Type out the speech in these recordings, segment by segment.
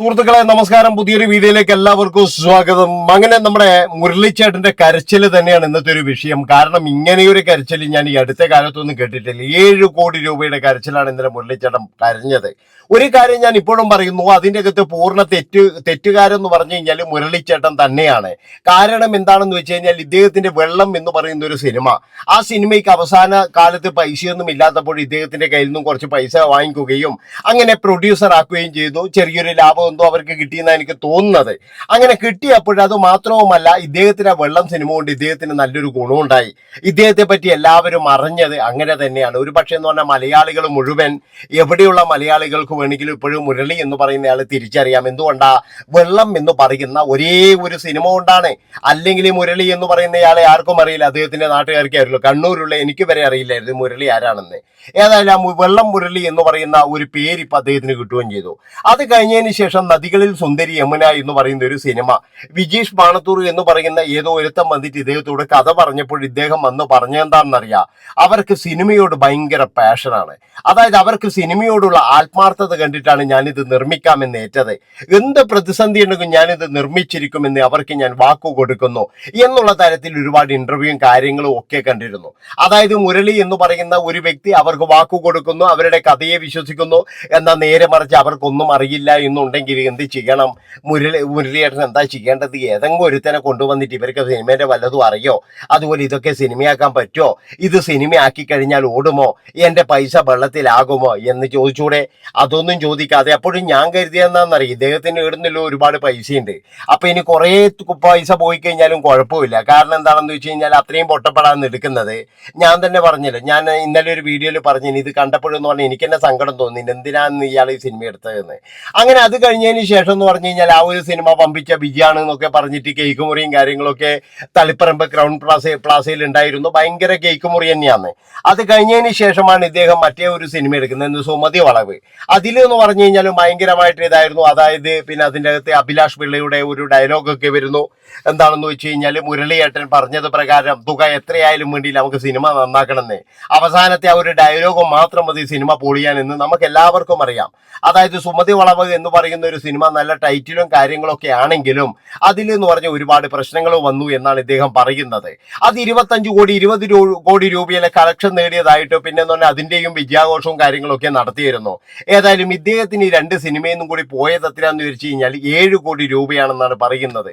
സുഹൃത്തുക്കളെ നമസ്കാരം. പുതിയൊരു വീഡിയോയിലേക്ക് എല്ലാവർക്കും സ്വാഗതം. അങ്ങനെ നമ്മുടെ മുരളിച്ചേട്ടന്റെ കരച്ചില് തന്നെയാണ് ഇന്നത്തെ ഒരു വിഷയം. കാരണം ഇങ്ങനെയൊരു കരച്ചിൽ ഞാൻ ഈ അടുത്ത കാലത്തൊന്നും കേട്ടിട്ടില്ല. 7 കോടി രൂപയുടെ കരച്ചിലാണ് ഇന്നലെ മുരളിച്ചേട്ടൻ കരഞ്ഞത്. ഒരു കാര്യം ഞാൻ ഇപ്പോഴും പറയുന്നു, അതിൻ്റെ അകത്ത് പൂർണ്ണ തെറ്റുകാരെന്ന് പറഞ്ഞു കഴിഞ്ഞാൽ മുരളിച്ചേട്ടൻ തന്നെയാണ്. കാരണം എന്താണെന്ന് വെച്ച് കഴിഞ്ഞാൽ ഇദ്ദേഹത്തിന്റെ വെള്ളം എന്ന് പറയുന്ന ഒരു സിനിമ, ആ സിനിമയ്ക്ക് അവസാന കാലത്ത് പൈസയൊന്നും ഇല്ലാത്തപ്പോൾ ഇദ്ദേഹത്തിന്റെ കയ്യിൽ നിന്നും കുറച്ച് പൈസ വാങ്ങിക്കുകയും അങ്ങനെ പ്രൊഡ്യൂസർ ആക്കുകയും ചെയ്തു. ചെറിയൊരു ലാഭം എന്തോ അവർക്ക് കിട്ടിയെന്നാണ് എനിക്ക് തോന്നുന്നത്. അങ്ങനെ കിട്ടിയപ്പോൾ അത് മാത്രവുമല്ല, ഇദ്ദേഹത്തിന് ആ വെള്ളം സിനിമ കൊണ്ട് ഇദ്ദേഹത്തിന് നല്ലൊരു ഗുണമുണ്ടായി. ഇദ്ദേഹത്തെ പറ്റി എല്ലാവരും അറിഞ്ഞത് അങ്ങനെ തന്നെയാണ്. ഒരു പക്ഷേ എന്ന് പറഞ്ഞാൽ മലയാളികൾ മുഴുവൻ, എവിടെയുള്ള മലയാളികൾക്ക് വേണമെങ്കിലും ഇപ്പോഴും മുരളി എന്ന് പറയുന്നയാൾ തിരിച്ചറിയാം. എന്തുകൊണ്ടാ? വെള്ളം എന്ന് പറയുന്ന ഒരേ ഒരു സിനിമ കൊണ്ടാണ്. അല്ലെങ്കിൽ മുരളി എന്ന് പറയുന്നയാളെ ആർക്കും അറിയില്ല, അദ്ദേഹത്തിന്റെ നാട്ടുകാർക്കേ അറിയുള്ളൂ. കണ്ണൂരുള്ള എനിക്ക് വരെ അറിയില്ലായിരുന്നു മുരളി ആരാണെന്ന്. ഏതായാലും വെള്ളം മുരളി എന്ന് പറയുന്ന ഒരു പേര് ഇപ്പൊ അദ്ദേഹത്തിന് കിട്ടുകയും ചെയ്തു. അത് കഴിഞ്ഞതിന് ശേഷം നദികളിൽ സുന്ദരി യമുന എന്ന് പറയുന്ന ഒരു സിനിമ, വിജീഷ് പാണത്തൂർ എന്ന് പറയുന്ന ഏതോ ഒരുത്തം വന്നിട്ട് ഇദ്ദേഹത്തോട് കഥ പറഞ്ഞപ്പോൾ ഇദ്ദേഹം വന്ന് പറഞ്ഞെന്താണെന്നറിയാം, അവർക്ക് സിനിമയോട് ഭയങ്കര പാഷനാണ്. അതായത് അവർക്ക് സിനിമയോടുള്ള ആത്മാർത്ഥത കണ്ടിട്ടാണ് ഞാനിത് നിർമ്മിക്കാമെന്ന് ഏറ്റത്. എന്ത് പ്രതിസന്ധി ഉണ്ടെങ്കിൽ ഞാനിത് നിർമ്മിച്ചിരിക്കുമെന്ന് അവർക്ക് ഞാൻ വാക്കു കൊടുക്കുന്നു എന്നുള്ള തരത്തിൽ ഒരുപാട് ഇന്റർവ്യൂവും കാര്യങ്ങളും ഒക്കെ കണ്ടിരുന്നു. അതായത് മുരളി എന്ന് പറയുന്ന ഒരു വ്യക്തി അവർക്ക് വാക്കു കൊടുക്കുന്നു, അവരുടെ കഥയെ വിശ്വസിക്കുന്നു. എന്നാൽ നേരെ മറിച്ച് അവർക്കൊന്നും അറിയില്ല എന്നുണ്ടെങ്കിൽ എന്ത് ചെയ്യണം? മുരളിയേട്ടൻ എന്താ ചെയ്യേണ്ടത്? ഏതെങ്കിലും ഒരുത്തനെ കൊണ്ടുവന്നിട്ട് ഇവർക്ക് സിനിമേന്റെ വല്ലതും അറിയോ? അതുപോലെ ഇതൊക്കെ സിനിമയാക്കാൻ പറ്റുമോ? ഇത് സിനിമയാക്കി കഴിഞ്ഞാൽ ഓടുമോ? എന്റെ പൈസ വെള്ളത്തിലാകുമോ എന്ന് ചോദിച്ചൂടെ? അതൊന്നും ചോദിക്കാതെ അപ്പോഴും ഞാൻ കരുതിയെന്നാന്നറിയാം, ഇദ്ദേഹത്തിന് ഇടുന്നല്ലോ ഒരുപാട് പൈസയുണ്ട്. അപ്പൊ ഇനി കുറെ പൈസ പോയി കഴിഞ്ഞാലും കുഴപ്പമില്ല. കാരണം എന്താണെന്ന് വെച്ച് കഴിഞ്ഞാൽ അത്രയും പൊട്ടപ്പെടാന്ന് എടുക്കുന്നത്. ഞാൻ തന്നെ പറഞ്ഞല്ലോ, ഞാൻ ഇന്നലെ ഒരു വീഡിയോയിൽ പറഞ്ഞു, ഇത് കണ്ടപ്പോഴെന്ന് പറഞ്ഞാൽ എനിക്ക് തന്നെ സങ്കടം തോന്നി, എന്തിനാന്ന് ഇയാൾ ഈ സിനിമ എടുത്തതെന്ന്. അങ്ങനെ അത് കഴിഞ്ഞതിന് ശേഷം എന്ന് പറഞ്ഞു കഴിഞ്ഞാൽ ആ ഒരു സിനിമ പമ്പിച്ച വിജയാണ് എന്നൊക്കെ പറഞ്ഞിട്ട് കേക്ക് മുറിയും കാര്യങ്ങളൊക്കെ തളിപ്പറമ്പ് ക്രൗൺ പ്ലാസയിൽ ഉണ്ടായിരുന്നു. ഭയങ്കര കേക്ക് മുറി തന്നെയാണ്. അത് കഴിഞ്ഞതിന് ശേഷമാണ് ഇദ്ദേഹം മറ്റേ ഒരു സിനിമ എടുക്കുന്നത്, സുമതി വളവ്. അതിലെന്ന് പറഞ്ഞു കഴിഞ്ഞാൽ ഭയങ്കരമായിട്ട് ഇതായിരുന്നു. അതായത് പിന്നെ അതിൻ്റെ അകത്ത് അഭിലാഷ് പിള്ളയുടെ ഒരു ഡയലോഗൊക്കെ വരുന്നു. എന്താണെന്ന് വെച്ച് കഴിഞ്ഞാൽ മുരളിയേട്ടൻ പറഞ്ഞത് പ്രകാരം തുക എത്രയായാലും വേണ്ടിയില്ല, നമുക്ക് സിനിമ നന്നാക്കണമെന്ന്. അവസാനത്തെ ആ ഒരു ഡയലോഗ് മാത്രം മതി സിനിമ പൊളിയാൻ എന്ന് നമുക്ക് എല്ലാവർക്കും അറിയാം. അതായത് സുമതി വളവ് എന്ന് പറയുന്ന ഒരു സിനിമ നല്ല ടൈറ്റിലും കാര്യങ്ങളൊക്കെ ആണെങ്കിലും അതിലെന്ന് പറഞ്ഞ ഒരുപാട് പ്രശ്നങ്ങൾ വന്നു എന്നാണ് ഇദ്ദേഹം പറയുന്നത്. അത് 25 കോടി 20 കോടി രൂപയിലെ കളക്ഷൻ നേടിയതായിട്ട് പിന്നെ എന്ന് പറഞ്ഞാൽ അതിന്റെയും വിജയാഘോഷവും കാര്യങ്ങളൊക്കെ നടത്തിയിരുന്നു. ഏതായാലും ഇദ്ദേഹത്തിന് ഈ 2 സിനിമയെന്നും കൂടി പോയത് എത്രയാന്ന് ചോദിച്ചു കഴിഞ്ഞാൽ 7 കോടി രൂപയാണെന്നാണ് പറയുന്നത്.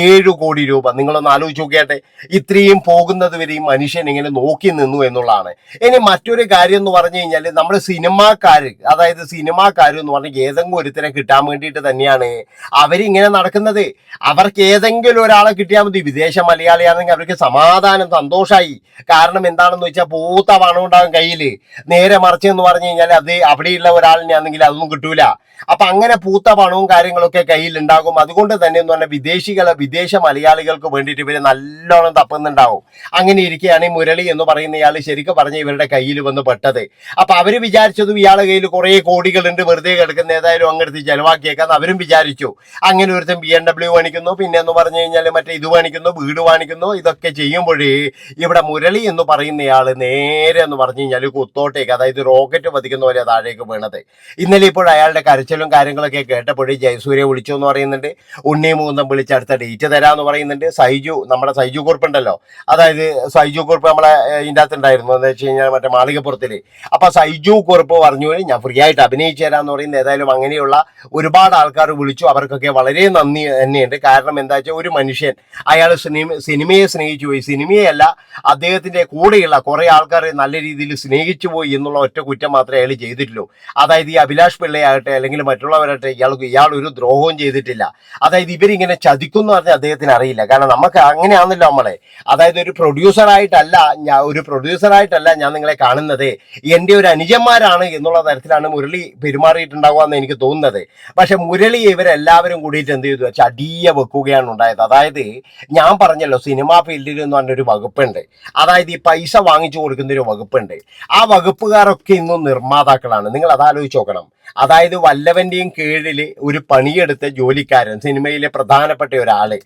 7 കോടി രൂപ നിങ്ങളൊന്ന് ആലോചിച്ച് നോക്കിയാട്ടെ. ഇത്രയും പോകുന്നത് വരെ ഈ മനുഷ്യൻ ഇങ്ങനെ നോക്കി നിന്നു എന്നുള്ളതാണ്. ഇനി മറ്റൊരു കാര്യം എന്ന് പറഞ്ഞു കഴിഞ്ഞാൽ നമ്മുടെ സിനിമാക്കാര്, അതായത് സിനിമാക്കാർ എന്ന് പറഞ്ഞാൽ ഏതെങ്കിലും ഒരുത്തനെ കിട്ടാൻ വേണ്ടിയിട്ട് തന്നെയാണ് അവരിങ്ങനെ നടക്കുന്നത്. അവർക്ക് ഏതെങ്കിലും ഒരാളെ കിട്ടിയാൽ മതി. വിദേശ മലയാളിയാണെങ്കിൽ അവർക്ക് സമാധാനം, സന്തോഷമായി. കാരണം എന്താണെന്ന് വെച്ചാൽ പൂത്ത പണം ഉണ്ടാകും കയ്യില്. നേരെ മറിച്ച് എന്ന് പറഞ്ഞു കഴിഞ്ഞാൽ അത് അവിടെയുള്ള ഒരാളിനാണെങ്കിൽ അതൊന്നും കിട്ടൂല. അപ്പൊ അങ്ങനെ പൂത്ത പണവും കാര്യങ്ങളൊക്കെ കയ്യിലുണ്ടാകും. അതുകൊണ്ട് തന്നെ എന്ന് പറഞ്ഞാൽ വിദേശ മലയാളികൾക്ക് വേണ്ടിയിട്ട് ഇവര് നല്ലോണം തപ്പുന്നുണ്ടാവും. അങ്ങനെ ഇരിക്കുകയാണ് ഈ മുരളി എന്ന് പറയുന്ന ഇയാൾ ശരിക്കും പറഞ്ഞ ഇവരുടെ കയ്യിൽ വന്ന് പെട്ടത്. അപ്പൊ അവര് വിചാരിച്ചതും ഇയാളുടെ കയ്യിൽ കുറെ കോടികളുണ്ട് വെറുതെ കിടക്കുന്ന, ഏതായാലും അങ്ങടുത്ത് ചെലവാക്കിയേക്കാന്ന് അവരും വിചാരിച്ചു. അങ്ങനെ ഒരുത്തം BMW കാണിക്കുന്നു, പിന്നെ എന്ന് പറഞ്ഞു കഴിഞ്ഞാൽ മറ്റേ ഇത് കാണിക്കുന്നു, വീട് കാണിക്കുന്നു. ഇതൊക്കെ ചെയ്യുമ്പോഴേ ഇവിടെ മുരളി എന്ന് പറയുന്നയാള് നേരെ എന്ന് പറഞ്ഞു കഴിഞ്ഞാൽ കുത്തോട്ടേക്ക്, അതായത് റോക്കറ്റ് പതിക്കുന്ന പോലെ താഴേക്ക് വീണത്. ഇന്നലെ ഇപ്പോൾ അയാളുടെ കരച്ചിലും കാര്യങ്ങളൊക്കെ കേട്ടപ്പോഴേ ജയസൂര്യ വിളിച്ചു എന്ന് പറയുന്നുണ്ട്. ഉണ്ണി മൂന്തം വിളിച്ച് അടുത്ത ഡേറ്റ് തരാമെന്ന് പറയുന്നുണ്ട്. നമ്മുടെ സൈജു കുറുപ്പ് ഉണ്ടല്ലോ, അതായത് സൈജു കുറുപ്പ് നമ്മളെ ഇതിൻ്റെ അകത്ത് ഉണ്ടായിരുന്നു, എന്താ വെച്ച് കഴിഞ്ഞാൽ മറ്റേ മാളികപ്പുറത്തില്. അപ്പൊ സൈജു കുറുപ്പ് പറഞ്ഞു ഞാൻ ഫ്രീ ആയിട്ട് അഭിനയിച്ചു തരാമെന്ന് പറയുന്നത്. ഏതായാലും അങ്ങനെയുള്ള ഒരുപാട് ആൾക്കാർ വിളിച്ചു. അവർക്കൊക്കെ വളരെ നന്ദി തന്നെയുണ്ട്. കാരണം എന്താ വെച്ചാൽ ഒരു മനുഷ്യൻ അയാൾ സിനിമയെ സ്നേഹിച്ചു പോയി, സിനിമയല്ല അദ്ദേഹത്തിന്റെ കൂടെയുള്ള കുറെ ആൾക്കാർ നല്ല രീതിയിൽ സ്നേഹിച്ചു പോയി എന്നുള്ള ഒറ്റ കുറ്റം മാത്രമേ അയാൾ ചെയ്തിട്ടുള്ളൂ. അതായത് ഈ അഭിലാഷ് പിള്ളയാകട്ടെ അല്ലെങ്കിൽ മറ്റുള്ളവരാകട്ടെ ഇയാൾ ഒരു ദ്രോഹവും ചെയ്തിട്ടില്ല. അതായത് ഇവരിങ്ങനെ ചതിക്കുന്നു പറഞ്ഞാൽ അദ്ദേഹത്തിന് അറിയില്ല. കാരണം നമുക്ക് അങ്ങനെയാണല്ലോ നമ്മളെ. അതായത് ഒരു പ്രൊഡ്യൂസറായിട്ടല്ല ഞാൻ നിങ്ങളെ കാണുന്നത്, എൻ്റെ ഒരു അനുജന്മാരാണ് എന്നുള്ള തരത്തിലാണ് മുരളി പെരുമാറിയിട്ടുണ്ടാവുക എന്ന് എനിക്ക് തോന്നുന്നത്. പക്ഷെ മുരളി ഇവരെല്ലാവരും കൂടിയിട്ട് എന്ത് ചെയ്തു വെച്ചാൽ അടിയ വെക്കുകയാണ് ഉണ്ടായത്. അതായത് ഞാൻ പറഞ്ഞല്ലോ, സിനിമാ ഫീൽഡിൽ എന്ന് പറഞ്ഞൊരു വകുപ്പുണ്ട്. അതായത് ഈ പൈസ വാങ്ങിച്ചു കൊടുക്കുന്ന ഒരു വകുപ്പുണ്ട്. ആ വകുപ്പുകാരൊക്കെ ഇന്നും നിർമ്മാതാക്കളാണ്. നിങ്ങൾ അതാലോചിച്ച് നോക്കണം. അതായത് വല്ലവന്റെയും കീഴിൽ ഒരു പണിയെടുത്ത ജോലിക്കാരൻ, സിനിമയിലെ പ്രധാനപ്പെട്ട ഒരാള്,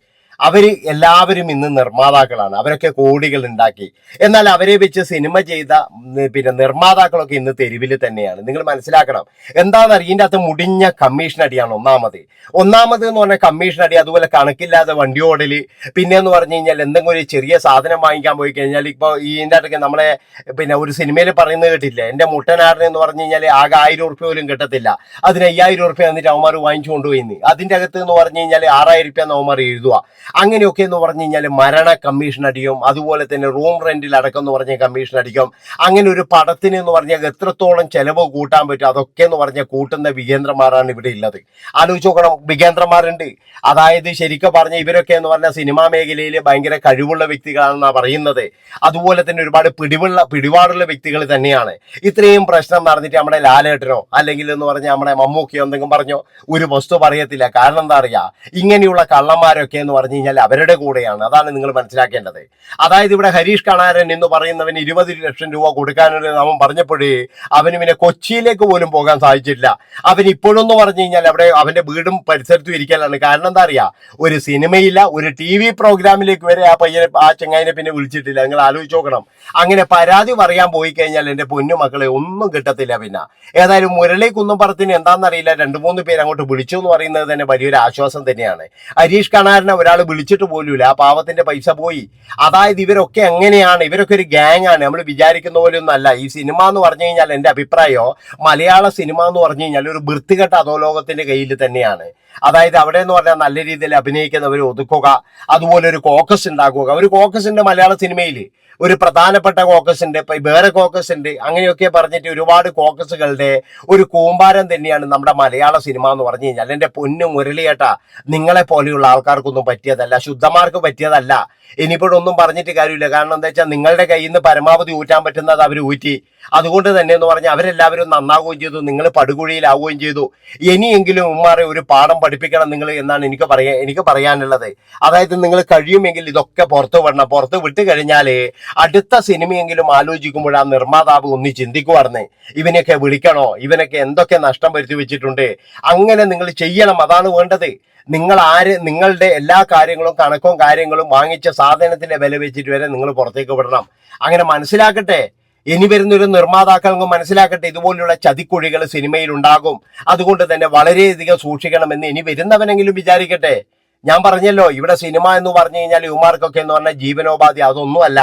എല്ലാവരും ഇന്ന് നിർമ്മാതാക്കളാണ്. അവരൊക്കെ കോടികൾ ഉണ്ടാക്കി. എന്നാൽ അവരെ വെച്ച് സിനിമ ചെയ്ത പിന്നെ നിർമ്മാതാക്കളൊക്കെ ഇന്ന് തെരുവിൽ തന്നെയാണ്. നിങ്ങൾ മനസ്സിലാക്കണം. എന്താണെന്നറിയാം, ഇതിൻ്റെ അകത്ത് മുടിഞ്ഞ കമ്മീഷൻ അടിയാണ് ഒന്നാമത് എന്ന് പറഞ്ഞാൽ കമ്മീഷൻ അടി, അതുപോലെ കണക്കില്ലാതെ വണ്ടി ഓടല്. പിന്നെ എന്ന് പറഞ്ഞു കഴിഞ്ഞാൽ എന്തെങ്കിലും ഒരു ചെറിയ സാധനം വാങ്ങിക്കാൻ പോയി കഴിഞ്ഞാൽ ഇപ്പോൾ ഇതിൻ്റെ അകത്തൊക്കെ നമ്മളെ പിന്നെ ഒരു സിനിമയിൽ പറയുന്നത് കേട്ടില്ല, എൻ്റെ മുട്ടനാടിന് എന്ന് പറഞ്ഞു കഴിഞ്ഞാൽ ആകെ 1000 ഉറുപ്പ്യ പോലും കിട്ടത്തില്ല, അതിന് 5000 ഉറുപ്പ്യ എന്നിട്ട് അവന്മാർ വാങ്ങിച്ചു കൊണ്ടുപോയിന്ന്. അതിൻ്റെ അകത്ത് എന്ന് പറഞ്ഞു കഴിഞ്ഞാൽ 6000 ഉറുപ്പ്യ അവന്മാർ എഴുതുക. അങ്ങനെയൊക്കെ എന്ന് പറഞ്ഞു കഴിഞ്ഞാൽ മരണ കമ്മീഷൻ അടിക്കും, അതുപോലെ തന്നെ റൂം റെന്റിൽ അടക്കം എന്ന് പറഞ്ഞ കമ്മീഷൻ അടിക്കും. അങ്ങനെ ഒരു പടത്തിന് എന്ന് പറഞ്ഞാൽ എത്രത്തോളം ചെലവ് കൂട്ടാൻ പറ്റും അതൊക്കെ എന്ന് പറഞ്ഞാൽ കൂട്ടുന്ന വികേന്ദ്രന്മാരാണ് ഇവിടെ ഉള്ളത്. ആലോചിച്ച് നോക്കണം, വികേന്ദ്രന്മാരുണ്ട്. അതായത് ശരിക്കും പറഞ്ഞ ഇവരൊക്കെ എന്ന് പറഞ്ഞാൽ സിനിമാ മേഖലയിൽ ഭയങ്കര കഴിവുള്ള വ്യക്തികളാണെന്നാണ് പറയുന്നത്. അതുപോലെ തന്നെ ഒരുപാട് പിടിപാടുള്ള വ്യക്തികൾ തന്നെയാണ്. ഇത്രയും പ്രശ്നം നടന്നിട്ട് നമ്മുടെ ലാലേട്ടനോ അല്ലെങ്കിൽ എന്ന് പറഞ്ഞാൽ നമ്മുടെ മമ്മൂക്കയോ എന്തെങ്കിലും പറഞ്ഞോ ഒരു വസ്തു പറയത്തില്ല. കാരണം എന്താ അറിയാ, ഇങ്ങനെയുള്ള കള്ളന്മാരൊക്കെ എന്ന് പറഞ്ഞു കഴിഞ്ഞാൽ അവരുടെ കൂടെയാണ്. അതാണ് നിങ്ങൾ മനസ്സിലാക്കേണ്ടത്. അതായത് ഇവിടെ ഹരീഷ് കണാരൻ എന്ന് പറയുന്നവന് 20 ലക്ഷം രൂപ കൊടുക്കാനൊരു നാമം പറഞ്ഞപ്പോഴേ അവന് പിന്നെ കൊച്ചിയിലേക്ക് പോലും പോകാൻ സാധിച്ചിട്ടില്ല. അവൻ ഇപ്പോഴെന്ന് പറഞ്ഞു കഴിഞ്ഞാൽ അവിടെ അവന്റെ വീടും പരിസരത്തും ഇരിക്കലാണ്. കാരണം എന്താ അറിയാ, ഒരു സിനിമയില്ല, ഒരു TV പ്രോഗ്രാമിലേക്ക് വരെ ആ ചങ്ങായിനെ പിന്നെ വിളിച്ചിട്ടില്ല. നിങ്ങൾ ആലോചിച്ച് നോക്കണം. അങ്ങനെ പരാതി പറയാൻ പോയി കഴിഞ്ഞാൽ എൻ്റെ പൊന്നു മക്കളെ ഒന്നും കിട്ടത്തില്ല. പിന്നെ ഏതായാലും മുരളി കുന്നംപുറത്തിന് എന്താണെന്നറിയില്ല 2-3 പേര് അങ്ങോട്ട് വിളിച്ചു എന്ന് പറയുന്നത് തന്നെ വലിയൊരു ആശ്വാസം തന്നെയാണ്. ഹരീഷ് കണാരനെ ഒരാൾ വിളിച്ചിട്ട് പോലുമില്ല, ആ പാവത്തിന്റെ പൈസ പോയി. അതായത് ഇവരൊക്കെ എങ്ങനെയാണ്, ഇവരൊക്കെ ഒരു ഗ്യാങ് ആണ്. നമ്മൾ വിചാരിക്കുന്ന പോലെയൊന്നും അല്ല. ഈ സിനിമ എന്ന് പറഞ്ഞു കഴിഞ്ഞാൽ എൻ്റെ അഭിപ്രായമോ മലയാള സിനിമ എന്ന് പറഞ്ഞു കഴിഞ്ഞാൽ ഒരു വൃത്തികെട്ട അധോലോകത്തിന്റെ കയ്യിൽ തന്നെയാണ്. അതായത് അവിടെ എന്ന് പറഞ്ഞാൽ നല്ല രീതിയിൽ അഭിനയിക്കുന്നവർ ഒതുക്കുക, അതുപോലെ ഒരു കോക്കസ് ഉണ്ടാക്കുക. ഒരു കോക്കസ് ഉണ്ട് മലയാള സിനിമയിൽ, ഒരു പ്രധാനപ്പെട്ട കോക്കസ് ഉണ്ട്, ഇപ്പൊ വേറെ കോക്കസ് ഉണ്ട്, അങ്ങനെയൊക്കെ പറഞ്ഞിട്ട് ഒരുപാട് കോക്കസുകളുടെ ഒരു കൂമ്പാരം തന്നെയാണ് നമ്മുടെ മലയാള സിനിമ എന്ന് പറഞ്ഞു കഴിഞ്ഞാൽ. എൻ്റെ പൊന്നു മുരളിയേട്ടാ, നിങ്ങളെ പോലെയുള്ള ആൾക്കാർക്കൊന്നും പറ്റിയതല്ല, ശുദ്ധമാർക്ക് പറ്റിയതല്ല. ഇനിയിപ്പോഴൊന്നും പറഞ്ഞിട്ട് കാര്യമില്ല. കാരണം എന്താ വെച്ചാൽ നിങ്ങളുടെ കയ്യിൽ നിന്ന് പരമാവധി ഊറ്റാൻ പറ്റുന്നത് അവർ ഊറ്റി. അതുകൊണ്ട് തന്നെ എന്ന് പറഞ്ഞാൽ അവരെല്ലാവരും നന്നാവുകയും ചെയ്തു, നിങ്ങൾ പടുകുഴിയിലാവുകയും ചെയ്തു. ഇനിയെങ്കിലും ഉമ്മാറെ ഒരു പാഠം പഠിപ്പിക്കണം നിങ്ങൾ എന്നാണ് എനിക്ക് പറയാനുള്ളത്. അതായത് നിങ്ങൾ കഴിയുമെങ്കിൽ ഇതൊക്കെ പുറത്തു വിടണം. പുറത്ത് വിട്ട് കഴിഞ്ഞാൽ അടുത്ത സിനിമയെങ്കിലും ആലോചിക്കുമ്പോൾ ആ നിർമ്മാതാവ് ഒന്ന് ചിന്തിക്കുവാർന്നേ, ഇവനൊക്കെ വിളിക്കണോ, ഇവനൊക്കെ എന്തൊക്കെ നഷ്ടം വരുത്തി വെച്ചിട്ടുണ്ട്, അങ്ങനെ നിങ്ങൾ ചെയ്യണം. അതാണ് വേണ്ടത്. നിങ്ങളുടെ എല്ലാ കാര്യങ്ങളും കണക്കും കാര്യങ്ങളും വാങ്ങിച്ച സാധനത്തിന്റെ വില വെച്ചിട്ട് വരെ നിങ്ങൾ പുറത്തേക്ക് വിടണം. അങ്ങനെ മനസ്സിലാക്കട്ടെ. ഇനി വരുന്നൊരു നിർമ്മാതാക്കൾക്ക് മനസ്സിലാക്കട്ടെ, ഇതുപോലുള്ള ചതിക്കുഴികൾ സിനിമയിൽ ഉണ്ടാകും. അതുകൊണ്ട് തന്നെ വളരെയധികം സൂക്ഷിക്കണമെന്ന് ഇനി വരുന്നവനെങ്കിലും വിചാരിക്കട്ടെ. ഞാൻ പറഞ്ഞല്ലോ, ഇവിടെ സിനിമ എന്ന് പറഞ്ഞു കഴിഞ്ഞാൽ യുമാർക്കൊക്കെ എന്ന് പറഞ്ഞാൽ ജീവനോപാധി അതൊന്നുമല്ല.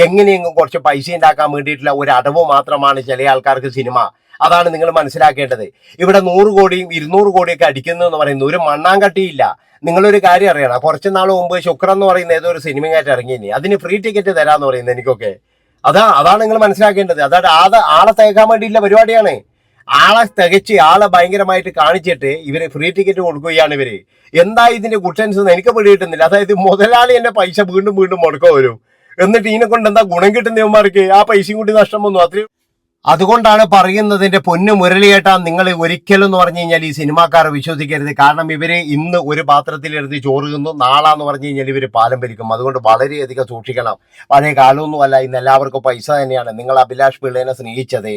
എങ്ങനെയെങ്കിലും കുറച്ച് പൈസ ഉണ്ടാക്കാൻ വേണ്ടിയിട്ടുള്ള ഒരു അടവ് മാത്രമാണ് ചില ആൾക്കാർക്ക് സിനിമ. അതാണ് നിങ്ങൾ മനസ്സിലാക്കേണ്ടത്. ഇവിടെ 100 കോടിയും 200 കോടിയൊക്കെ അടിക്കുന്നതെന്ന് പറയുന്നത് ഒരു മണ്ണാങ്കട്ടിയില്ല. നിങ്ങളൊരു കാര്യം അറിയണം, കുറച്ച് നാൾ മുമ്പ് ശുക്രൻ എന്ന് പറയുന്ന ഏതോ ഒരു സിനിമയായിട്ട് ഇറങ്ങിയിനി, അതിന് ഫ്രീ ടിക്കറ്റ് തരാന്ന് പറയുന്നത് എനിക്കൊക്കെ. അതാണ് നിങ്ങൾ മനസ്സിലാക്കേണ്ടത്. അതായത് ആളെ തേക്കാൻ വേണ്ടിയിട്ടുള്ള പരിപാടിയാണ്. ആളെ തികച്ച് ആളെ ഭയങ്കരമായിട്ട് കാണിച്ചിട്ട് ഇവര് ഫ്രീ ടിക്കറ്റ് കൊടുക്കുകയാണ് ഇവര്. എന്താ ഇതിന്റെ ഗുഡൻസ് എന്ന് എനിക്ക് പിടികിട്ടുന്നില്ല. അതായത് മുതലാളി എന്നെ പൈസ വീണ്ടും മുടക്കം വരും, എന്നിട്ട് ഇതിനെ കൊണ്ട് എന്താ ഗുണം കിട്ടുന്നവന്മാർക്ക് ആ പൈസയും കൂടി നഷ്ടം വന്നു. അത്രയും അതുകൊണ്ടാണ് പറയുന്നതിന്റെ പൊന്നു മുരളിയേട്ടാ, നിങ്ങൾ ഒരിക്കലും എന്ന് പറഞ്ഞു കഴിഞ്ഞാൽ ഈ സിനിമാക്കാരെ വിശ്വസിക്കരുത്. കാരണം ഇവര് ഇന്ന് ഒരു പാത്രത്തിലെടുത്ത് ചോറ് തിന്നു, നാളാന്ന് പറഞ്ഞു കഴിഞ്ഞാൽ ഇവര് പാലം ഭരിക്കും. അതുകൊണ്ട് വളരെയധികം സൂക്ഷിക്കണം. പഴയ കാലമൊന്നുമല്ല, ഇന്ന് എല്ലാവർക്കും പൈസ തന്നെയാണ്. നിങ്ങൾ അഭിലാഷ് പിള്ളേനെ സ്നേഹിച്ചത്,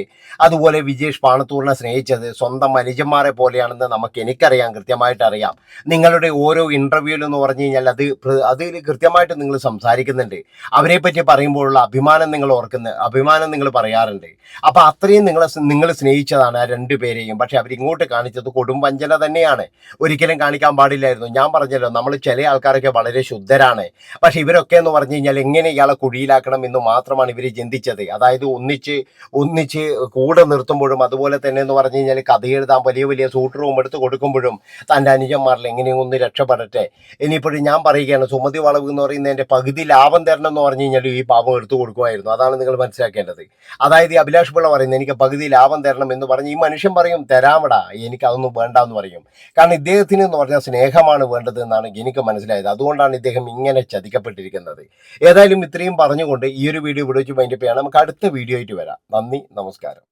അതുപോലെ വിജേഷ് പാണത്തൂറിനെ സ്നേഹിച്ചത് സ്വന്തം അനുജന്മാരെ പോലെയാണെന്ന് എനിക്കറിയാം, കൃത്യമായിട്ട് അറിയാം. നിങ്ങളുടെ ഓരോ ഇന്റർവ്യൂവിൽ എന്ന് പറഞ്ഞു കഴിഞ്ഞാൽ അതിൽ കൃത്യമായിട്ട് നിങ്ങൾ സംസാരിക്കുന്നുണ്ട്. അവരെ പറ്റി പറയുമ്പോഴുള്ള അഭിമാനം നിങ്ങൾ പറയാറുണ്ട്. അപ്പൊ അത്രയും നിങ്ങൾ സ്നേഹിച്ചതാണ് ആ 2 പേരെയും. പക്ഷെ അവരിങ്ങോട്ട് കാണിച്ചത് കൊടുംവഞ്ചന തന്നെയാണ്. ഒരിക്കലും കാണിക്കാൻ പാടില്ലായിരുന്നു. ഞാൻ പറഞ്ഞല്ലോ, നമ്മൾ ചില ആൾക്കാരൊക്കെ വളരെ ശുദ്ധരാണ്. പക്ഷെ ഇവരൊക്കെ എന്ന് പറഞ്ഞു കഴിഞ്ഞാൽ എങ്ങനെ ഇയാളെ കുഴിയിലാക്കണം എന്ന് മാത്രമാണ് ഇവർ ചിന്തിച്ചത്. അതായത് ഒന്നിച്ച് കൂടെ നിർത്തുമ്പോഴും, അതുപോലെ തന്നെ എന്ന് പറഞ്ഞു കഴിഞ്ഞാൽ കഥ എഴുതാൻ വലിയ സൂട്ട് റൂം എടുത്ത് കൊടുക്കുമ്പോഴും തൻ്റെ അനുജന്മാരിൽ എങ്ങനെയും ഒന്ന് രക്ഷപ്പെടട്ടെ. ഇനിയിപ്പോഴും ഞാൻ പറയുകയാണ്, സുമതി വളവ് എന്ന് പറയുന്നതിന്റെ പകുതി ലാഭം തരണം എന്ന് പറഞ്ഞു കഴിഞ്ഞാൽ ഈ പാപം എടുത്തു കൊടുക്കുമായിരുന്നു. അതാണ് നിങ്ങൾ മനസ്സിലാക്കേണ്ടത്. അതായത് ഈ അഭിലാഷ് പിള്ള പറയുന്നത് എനിക്ക് പകുതി ലാഭം തരണം എന്ന് പറഞ്ഞ് ഈ മനുഷ്യൻ പറയും തരാമടാ, എനിക്ക് അതൊന്നും വേണ്ട എന്ന് പറയും. കാരണം ഇദ്ദേഹത്തിന് എന്ന് പറഞ്ഞാൽ സ്നേഹമാണ് വേണ്ടത് എന്നാണ് എനിക്ക് മനസ്സിലായത്. അതുകൊണ്ടാണ് ഇദ്ദേഹം ഇങ്ങനെ ചതിക്കപ്പെട്ടിരിക്കുന്നത്. ഏതായാലും ഇത്രയും പറഞ്ഞുകൊണ്ട് ഈ ഒരു വീഡിയോ ഇവിടെ വെച്ച് മൈൻഡപ്പ് ചെയ്യണം. നമുക്ക് അടുത്ത വീഡിയോ ആയിട്ട് വരാം. നന്ദി, നമസ്കാരം.